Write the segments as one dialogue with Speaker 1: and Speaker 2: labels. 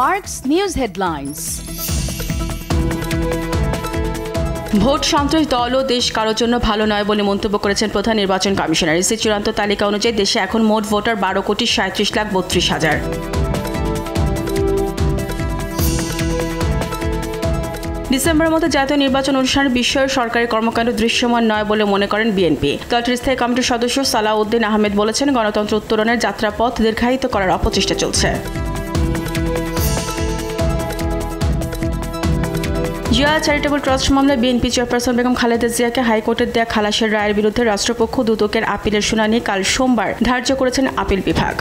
Speaker 1: Mark's News Headlines.
Speaker 2: Vote সন্ত্রাস দল ও দেশ কারোর জন্য ভালো নয় বলে মন্তব্য করেছেন প্রধান নির্বাচন কমিশনার। ইসির চূড়ান্ত তালিকা অনুযায়ী দেশে এখন মোট ভোটার 12,37,32,000। ডিসেম্বরের মতো জাতীয় নির্বাচন অনুষ্ঠানের বিষয়ে সরকারি কর্মকাণ্ড দৃশ্যমান নয় বলে মনে করেন বিএনপি। দলটির স্থায়ী কমিটির সদস্য সালাউদ্দিন আহমেদ বলেছেন, গণতন্ত্র উত্তরণের যাত্রাপথ দীর্ঘায়িত করার অপচেষ্টা চলছে। জিয়া চ্যারিটেবল ট্রাস্ট মামলায় বিএনপি চেয়ারপারসন বেগম খালেদা জিয়াকে হাইকোর্টের দেয়া খালাসের রায়ের বিরুদ্ধে রাষ্ট্রপক্ষ দুদকের আপিলের শুনানি কাল সোমবার ধার্য করেছেন আপিল বিভাগ।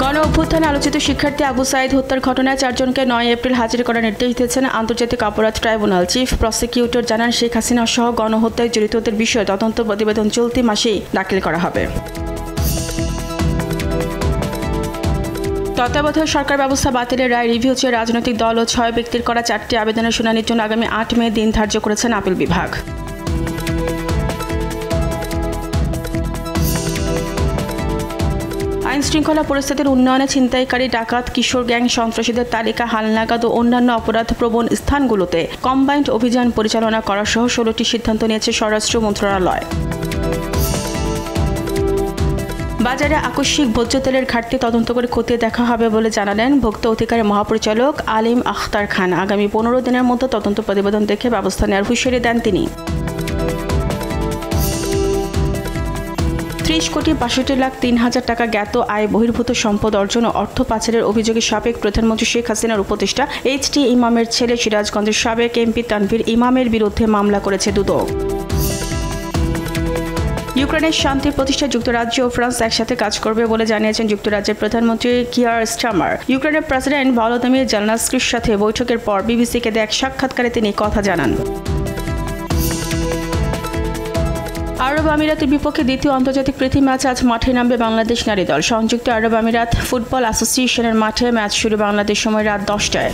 Speaker 2: গণ অভ্যুত্থানে আলোচিত শিক্ষার্থী আবু সাঈদ হত্যার ঘটনায় 4 জনকে 9 এপ্রিল হাজির করার নির্দেশ দিয়েছেন আন্তর্জাতিক অপরাধ ট্রাইব্যুনাল। চিফ প্রসিকিউটর জানান, শেখ হাসিনা সহ গণহত্যায় জড়িতদের বিষয়ে তদন্ত প্রতিবেদন চলতি মাসেই দাখিল করা হবে। তত্ত্বাবধায়ক সরকার ব্যবস্থা বাতিলের রায় রিভিউ চেয়ে রাজনৈতিক দল ও 6 ব্যক্তির করা 4টি আবেদনের শুনানির জন্য আগামী 8 মে দিন ধার্য করেছেন আপিল বিভাগ। আইন শৃঙ্খলা পরিস্থিতির উন্নয়নে ছিনতাইকারী, ডাকাত, কিশোর গ্যাং, সন্ত্রাসীদের তালিকা, হালনাগাদ ও অন্যান্য অপরাধ প্রবণ স্থানগুলোতে কম্বাইন্ড অভিযান পরিচালনা করা সহ 16টি সিদ্ধান্ত নিয়েছে স্বরাষ্ট্র মন্ত্রণালয়। বাজারে আকস্মিক ভোজ্য তেলের ঘাটতি তদন্ত করে খতিয়ে দেখা হবে বলে জানালেন ভোক্তা অধিকারের মহাপরিচালক আলিম আখতার খান। আগামী 15 দিনের মধ্যে তদন্ত প্রতিবেদন দেখে ব্যবস্থা নেওয়ার হুঁশিয়ারি দেন তিনি। 30,62,03,000 টাকা জ্ঞাত আয় বহির্ভূত সম্পদ অর্জন ও অর্থ পাচারের অভিযোগে সাবেক প্রধানমন্ত্রী শেখ হাসিনার উপদেষ্টা এইচ.টি. ইমামের ছেলে সিরাজগঞ্জের সাবেক এমপি তানভীর ইমামের বিরুদ্ধে মামলা করেছে দুদক। ইউক্রেনের শান্তি প্রতিষ্ঠায় যুক্তরাজ্য ও ফ্রান্স একসাথে কাজ করবে বলে জানিয়েছেন যুক্তরাজ্যের প্রধানমন্ত্রী কিয়ার স্টারমার। ইউক্রেনের প্রেসিডেন্ট ভলোদিমির জেলেনস্কির সাথে বৈঠকের পর বিবিসিকে দেয়া এক সাক্ষাৎকারে তিনি কথা জানান। আরব আমিরাতের বিপক্ষে দ্বিতীয় আন্তর্জাতিক প্রীতি ম্যাচ আজ মাঠে নামবে বাংলাদেশ নারী দল। সংযুক্ত আরব আমিরাত ফুটবল অ্যাসোসিয়েশনের মাঠে ম্যাচ শুরু বাংলাদেশ সময় রাত 10টায়।